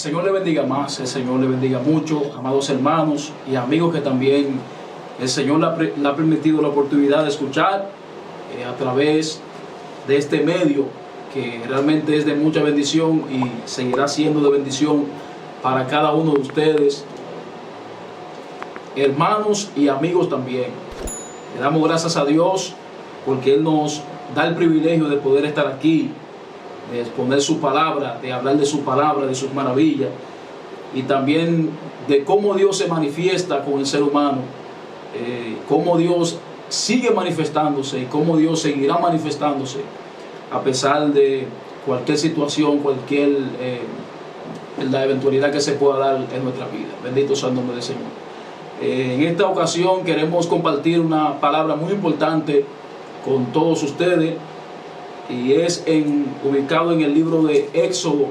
Señor le bendiga más, el Señor le bendiga mucho, amados hermanos y amigos que también el Señor le ha permitido la oportunidad de escuchar a través de este medio que realmente es de mucha bendición y seguirá siendo de bendición para cada uno de ustedes, hermanos y amigos también. Le damos gracias a Dios porque Él nos da el privilegio de poder estar aquí, de exponer su palabra, de hablar de su palabra, de sus maravillas y también de cómo Dios se manifiesta con el ser humano, cómo Dios sigue manifestándose y cómo Dios seguirá manifestándose a pesar de cualquier situación, cualquier la eventualidad que se pueda dar en nuestra vida. Bendito sea el nombre del Señor. En esta ocasión queremos compartir una palabra muy importante con todos ustedes y es ubicado en el libro de Éxodo,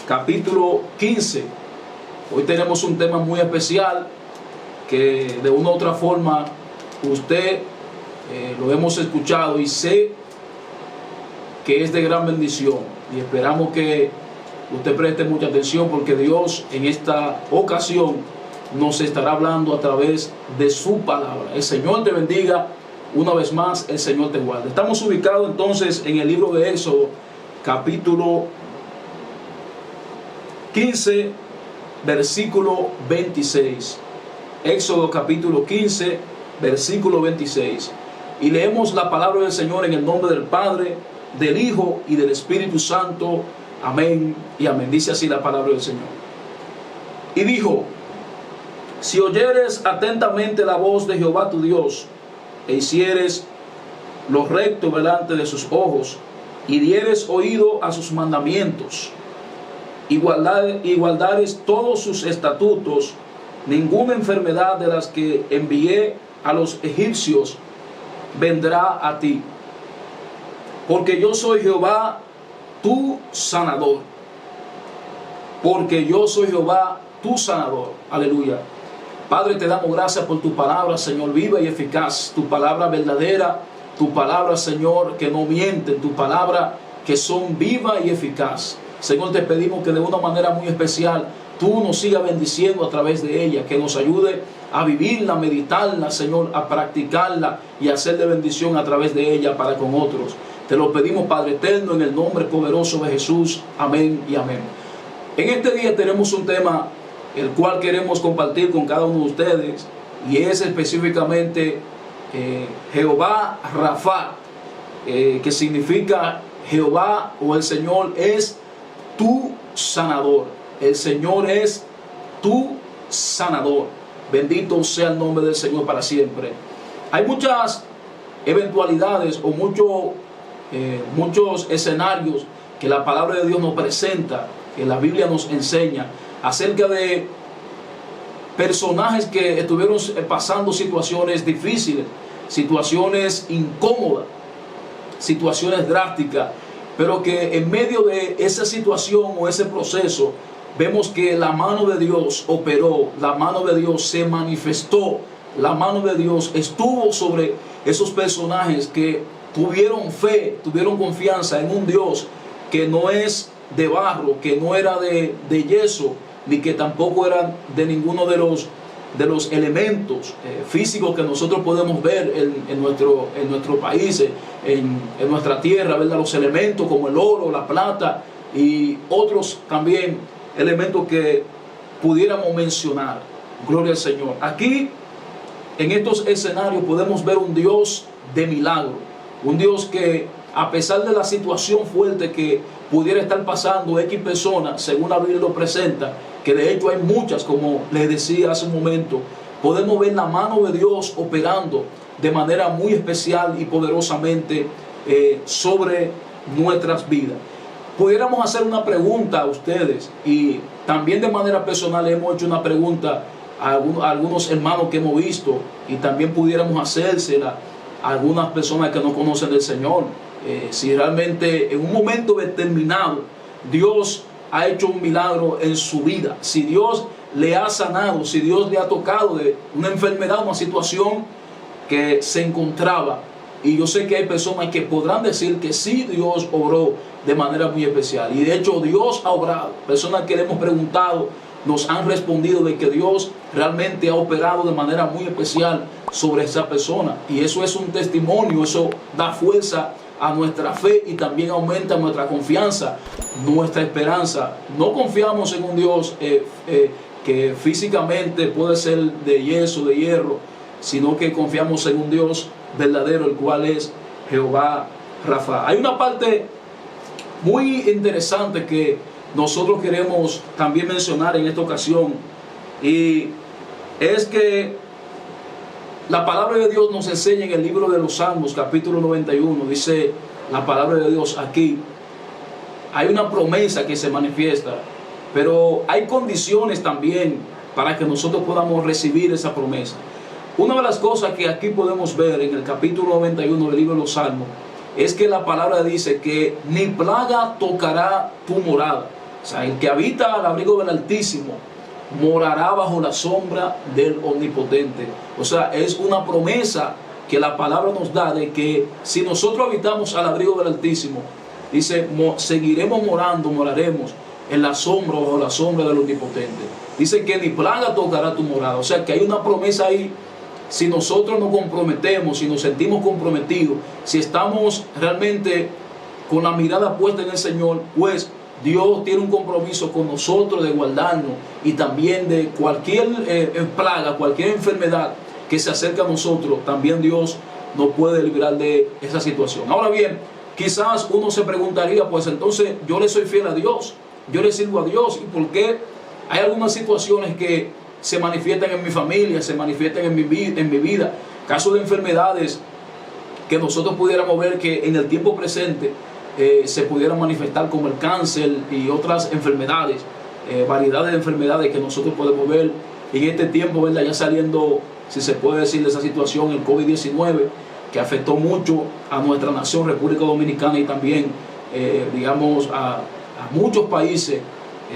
capítulo 15. Hoy tenemos un tema muy especial que de una u otra forma usted lo hemos escuchado y sé que es de gran bendición y esperamos que usted preste mucha atención porque Dios en esta ocasión nos estará hablando a través de su palabra. El Señor te bendiga una vez más, el Señor te guarde. Estamos ubicados entonces en el libro de Éxodo, capítulo 15, versículo 26. Éxodo capítulo 15, versículo 26. Y leemos la palabra del Señor en el nombre del Padre, del Hijo y del Espíritu Santo. Amén y amén. Dice así la palabra del Señor. Y dijo: si oyeres atentamente la voz de Jehová tu Dios, e hicieres lo recto delante de sus ojos, y dieres oído a sus mandamientos, y guardares todos sus estatutos, ninguna enfermedad de las que envié a los egipcios vendrá a ti, porque yo soy Jehová tu sanador. Porque yo soy Jehová tu sanador. Aleluya. Padre, te damos gracias por tu palabra, Señor, viva y eficaz. Tu palabra verdadera, tu palabra, Señor, que no miente, tu palabra que son viva y eficaz. Señor, te pedimos que de una manera muy especial tú nos sigas bendiciendo a través de ella, que nos ayude a vivirla, a meditarla, Señor, a practicarla y a hacer de bendición a través de ella para con otros. Te lo pedimos, Padre eterno, en el nombre poderoso de Jesús. Amén y amén. En este día tenemos un tema el cual queremos compartir con cada uno de ustedes y es específicamente Jehová Rafa, que significa Jehová o el Señor es tu sanador. El Señor es tu sanador. Bendito sea el nombre del Señor para siempre. Hay muchas eventualidades o muchos escenarios que la palabra de Dios nos presenta, que la Biblia nos enseña acerca de personajes que estuvieron pasando situaciones difíciles, situaciones incómodas, situaciones drásticas, pero que en medio de esa situación o ese proceso vemos que la mano de Dios operó, la mano de Dios se manifestó, la mano de Dios estuvo sobre esos personajes que tuvieron fe, tuvieron confianza en un Dios que no es de barro, que no era de yeso, ni que tampoco era de ninguno de los elementos físicos que nosotros podemos ver en nuestro país, en nuestra tierra, ¿verdad? Los elementos como el oro, la plata y otros también elementos que pudiéramos mencionar. Gloria al Señor. Aquí, en estos escenarios, podemos ver un Dios de milagro, un Dios que a pesar de la situación fuerte que pudiera estar pasando X personas, según la Biblia lo presenta, que de hecho hay muchas, como les decía hace un momento, podemos ver la mano de Dios operando de manera muy especial y poderosamente sobre nuestras vidas. Pudiéramos hacer una pregunta a ustedes y también de manera personal hemos hecho una pregunta a algunos hermanos que hemos visto y también pudiéramos hacérsela a algunas personas que no conocen del Señor. Si realmente en un momento determinado Dios ha hecho un milagro en su vida, si Dios le ha sanado, si Dios le ha tocado de una enfermedad, una situación que se encontraba Y yo sé que hay personas que podrán decir que sí, Dios obró de manera muy especial. Y de hecho Dios ha obrado. Personas que le hemos preguntado nos han respondido de que Dios realmente ha operado de manera muy especial sobre esa persona. Y eso es un testimonio, eso da fuerza a nuestra fe y también aumenta nuestra confianza, nuestra esperanza. No confiamos en un Dios que físicamente puede ser de yeso, de hierro, sino que confiamos en un Dios verdadero, el cual es Jehová Rafa. Hay una parte muy interesante que nosotros queremos también mencionar en esta ocasión, y es que la palabra de Dios nos enseña en el libro de los Salmos, capítulo 91, dice la palabra de Dios aquí, hay una promesa que se manifiesta, pero hay condiciones también para que nosotros podamos recibir esa promesa. Una de las cosas que aquí podemos ver en el capítulo 91 del libro de los Salmos es que la palabra dice que ni plaga tocará tu morada. O sea, el que habita al abrigo del Altísimo morará bajo la sombra del Omnipotente. O sea, es una promesa que la palabra nos da de que si nosotros habitamos al abrigo del Altísimo, dice, seguiremos moraremos en la sombra, bajo la sombra del Omnipotente. Dice que ni plaga tocará tu morada. O sea, que hay una promesa ahí. Si nosotros nos comprometemos, si nos sentimos comprometidos, si estamos realmente con la mirada puesta en el Señor, pues Dios tiene un compromiso con nosotros de guardarnos y también de cualquier plaga, cualquier enfermedad que se acerque a nosotros, también Dios nos puede librar de esa situación. Ahora bien, quizás uno se preguntaría, pues entonces yo le soy fiel a Dios, yo le sirvo a Dios, ¿y por qué hay algunas situaciones que se manifiestan en mi familia, se manifiestan en mi vida? Casos de enfermedades que nosotros pudiéramos ver que en el tiempo presente se pudieran manifestar, como el cáncer y otras enfermedades, variedades de enfermedades que nosotros podemos ver en este tiempo, ¿verdad? Ya saliendo, si se puede decir, de esa situación, el COVID-19, que afectó mucho a nuestra nación, República Dominicana, y también, digamos, a muchos países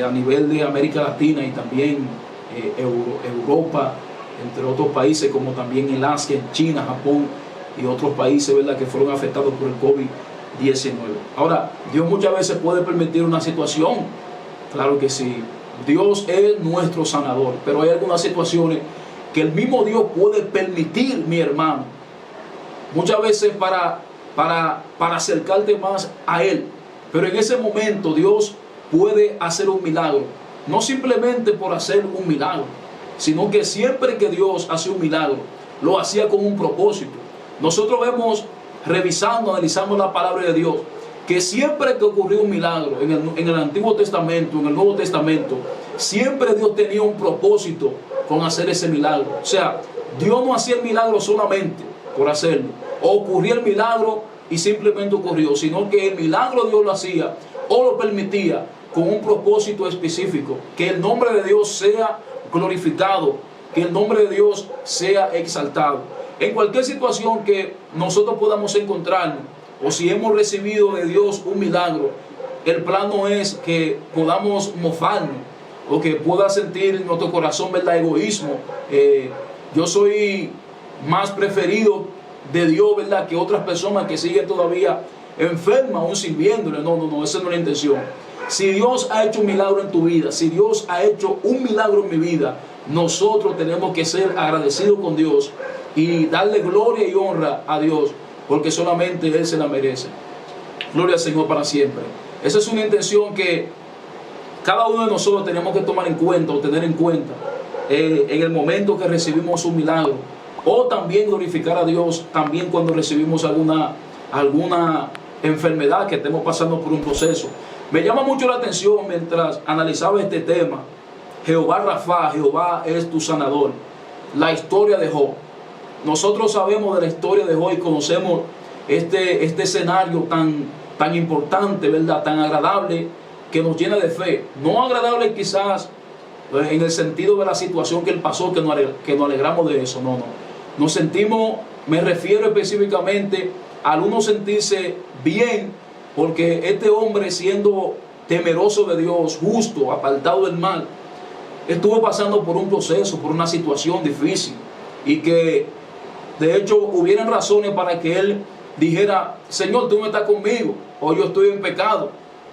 a nivel de América Latina y también Europa, entre otros países como también el Asia, en China, Japón y otros países, ¿verdad?, que fueron afectados por el COVID-19. Ahora, Dios muchas veces puede permitir una situación, claro que sí, Dios es nuestro sanador, pero hay algunas situaciones que el mismo Dios puede permitir, mi hermano, muchas veces para acercarte más a Él. Pero en ese momento Dios puede hacer un milagro, no simplemente por hacer un milagro, sino que siempre que Dios hace un milagro, lo hacía con un propósito. Nosotros vemos, revisando, analizando la palabra de Dios, que siempre que ocurrió un milagro en el Antiguo Testamento, en el Nuevo Testamento, siempre Dios tenía un propósito con hacer ese milagro. O sea, Dios no hacía el milagro solamente por hacerlo, o ocurría el milagro y simplemente ocurrió, sino que el milagro Dios lo hacía o lo permitía con un propósito específico, que el nombre de Dios sea glorificado, que el nombre de Dios sea exaltado. En cualquier situación que nosotros podamos encontrarnos, o si hemos recibido de Dios un milagro, el plan no es que podamos mofarnos o que pueda sentir en nuestro corazón, ¿verdad?, egoísmo. Yo soy más preferido de Dios, ¿verdad?, que otras personas que siguen todavía enfermas, aún sirviéndole. No, esa no es la intención. Si Dios ha hecho un milagro en tu vida, si Dios ha hecho un milagro en mi vida, nosotros tenemos que ser agradecidos con Dios y darle gloria y honra a Dios, porque solamente Él se la merece. Gloria al Señor para siempre. Esa es una intención que cada uno de nosotros tenemos que tomar en cuenta o tener en cuenta en el momento que recibimos un milagro, o también glorificar a Dios también cuando recibimos alguna enfermedad, que estemos pasando por un proceso. Me llama mucho la atención mientras analizaba este tema, Jehová Rafa, Jehová es tu sanador, la historia de Job. Nosotros sabemos de la historia de Job y conocemos este escenario tan importante, ¿verdad?, tan agradable, que nos llena de fe. No agradable quizás en el sentido de la situación que él pasó, que nos alegramos de eso, no. Nos sentimos, me refiero específicamente al uno sentirse bien, porque este hombre, siendo temeroso de Dios, justo, apartado del mal, estuvo pasando por un proceso, por una situación difícil, y que De hecho, hubieran razones para que él dijera: Señor, tú no estás conmigo, o yo estoy en pecado.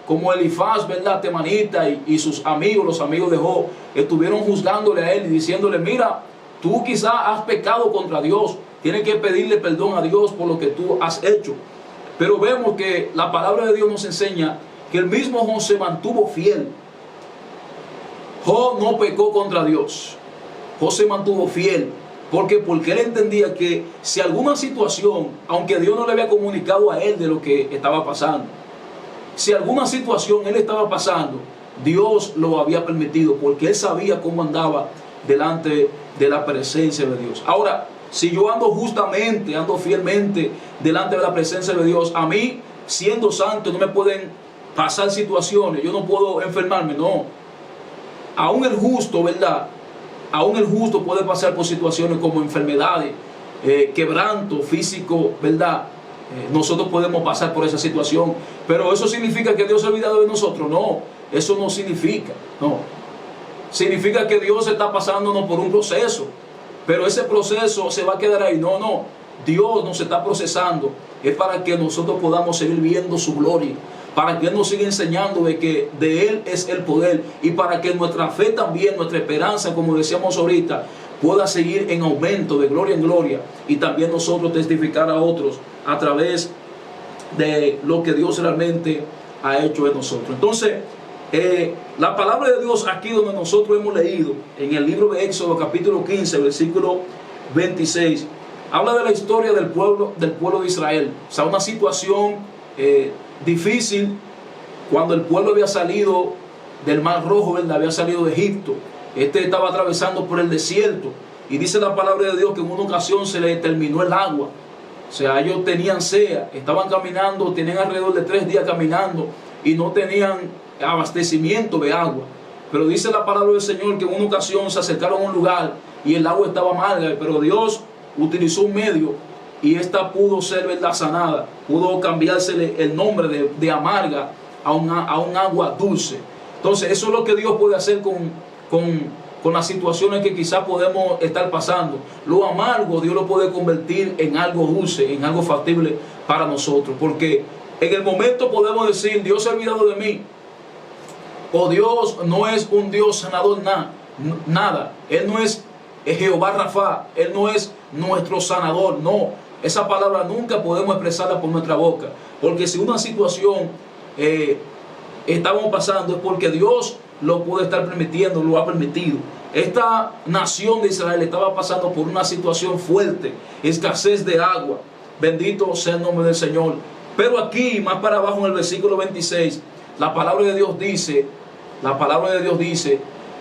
Como Elifaz, ¿verdad?, temanita, y sus amigos, los amigos de Job, estuvieron juzgándole a él y diciéndole: mira, tú quizás has pecado contra Dios, tienes que pedirle perdón a Dios por lo que tú has hecho. Pero vemos que la palabra de Dios nos enseña que el mismo Job se mantuvo fiel. Job no pecó contra Dios. Job se mantuvo fiel. ¿Por qué? Porque él entendía que si alguna situación, aunque Dios no le había comunicado a él de lo que estaba pasando, si alguna situación él estaba pasando, Dios lo había permitido, porque él sabía cómo andaba delante de la presencia de Dios. Ahora, si yo ando justamente, ando fielmente delante de la presencia de Dios, a mí, siendo santo, no me pueden pasar situaciones, yo no puedo enfermarme, no. Aún el justo, ¿verdad? Aún el justo puede pasar por situaciones como enfermedades, quebranto físico, ¿verdad? Nosotros podemos pasar por esa situación, pero ¿eso significa que Dios se ha olvidado de nosotros? No, eso no significa, no. Significa que Dios está pasándonos por un proceso, pero ese proceso se va a quedar ahí. No, no, Dios nos está procesando, es para que nosotros podamos seguir viendo su gloria, para que Él nos siga enseñando de que de Él es el poder, y para que nuestra fe también, nuestra esperanza, como decíamos ahorita, pueda seguir en aumento de gloria en gloria, y también nosotros testificar a otros a través de lo que Dios realmente ha hecho en nosotros. Entonces, la palabra de Dios aquí donde nosotros hemos leído, en el libro de Éxodo capítulo 15, versículo 26, habla de la historia del pueblo de Israel. O sea, una situación difícil cuando el pueblo había salido del Mar Rojo, ¿verdad? Había salido de Egipto. Estaba atravesando por el desierto, y dice la palabra de Dios que en una ocasión se le terminó el agua. O sea, ellos tenían sed, estaban caminando, tenían alrededor de 3 días caminando y no tenían abastecimiento de agua. Pero dice la palabra del Señor que en una ocasión se acercaron a un lugar y el agua estaba amarga, pero Dios utilizó un medio y esta pudo ser, ¿verdad?, sanada. Pudo cambiársele el nombre de amarga a un agua dulce. Entonces, eso es lo que Dios puede hacer con las situaciones que quizás podemos estar pasando. Lo amargo Dios lo puede convertir en algo dulce, en algo factible para nosotros. Porque en el momento podemos decir: Dios se ha olvidado de mí, o Dios no es un Dios sanador, nada. Él no es Jehová Rafa, Él no es nuestro sanador. No, esa palabra nunca podemos expresarla por nuestra boca, porque si una situación estamos pasando es porque Dios lo puede estar permitiendo, lo ha permitido. Esta nación de Israel estaba pasando por una situación fuerte, escasez de agua. Bendito sea el nombre del Señor. Pero aquí, más para abajo en el versículo 26, la palabra de Dios dice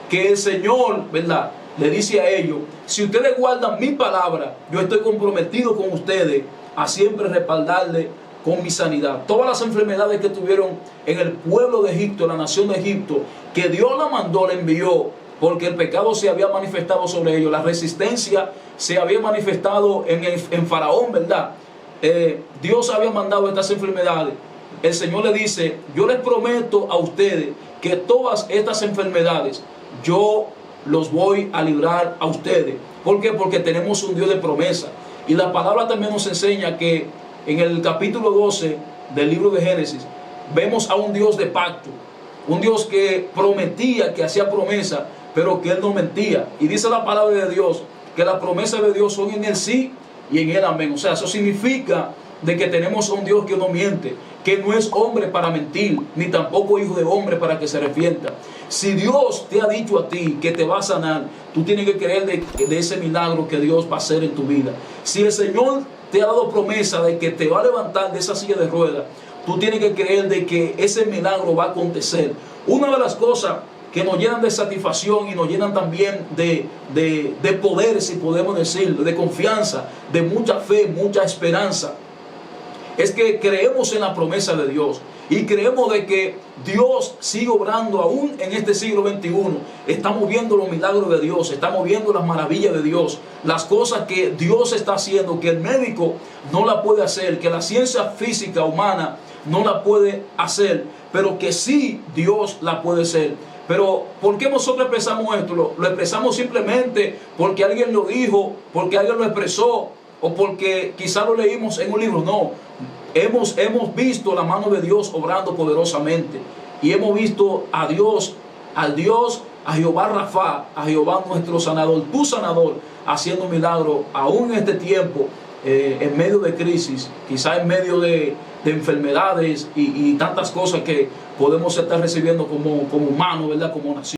que el Señor, ¿verdad?, le dice a ellos: si ustedes guardan mi palabra, yo estoy comprometido con ustedes a siempre respaldarle con mi sanidad. Todas las enfermedades que tuvieron en el pueblo de Egipto, la nación de Egipto, que Dios la mandó, la envió, porque el pecado se había manifestado sobre ellos, la resistencia se había manifestado en Faraón, ¿verdad? Dios había mandado estas enfermedades. El Señor le dice: yo les prometo a ustedes que todas estas enfermedades yo los voy a librar a ustedes. ¿Por qué? Porque tenemos un Dios de promesa. Y la palabra también nos enseña que en el capítulo 12 del libro de Génesis vemos a un Dios de pacto, un Dios que prometía, que hacía promesa, pero que Él no mentía. Y dice la palabra de Dios que las promesas de Dios son en el sí y en el amén. O sea, eso significa de que tenemos a un Dios que no miente, que no es hombre para mentir, ni tampoco hijo de hombre para que se arrepienta. Si Dios te ha dicho a ti que te va a sanar, tú tienes que creer de ese milagro que Dios va a hacer en tu vida. Si el Señor te ha dado promesa de que te va a levantar de esa silla de ruedas, tú tienes que creer de que ese milagro va a acontecer. Una de las cosas que nos llenan de satisfacción y nos llenan también de poder, si podemos decirlo, de confianza, de mucha fe, mucha esperanza, es que creemos en la promesa de Dios y creemos de que Dios sigue obrando aún en este siglo XXI. Estamos viendo los milagros de Dios, estamos viendo las maravillas de Dios, las cosas que Dios está haciendo, que el médico no la puede hacer, que la ciencia física humana no la puede hacer, pero que sí Dios la puede hacer. Pero ¿por qué nosotros expresamos esto? Lo expresamos simplemente porque alguien lo dijo, porque alguien lo expresó, o porque quizá lo leímos en un libro. No, hemos visto la mano de Dios obrando poderosamente, y hemos visto a Dios, a Jehová Rafa, a Jehová nuestro sanador, tu sanador, haciendo milagro aún en este tiempo, en medio de crisis, quizá en medio de enfermedades y tantas cosas que podemos estar recibiendo como humanos, ¿verdad? Como nación.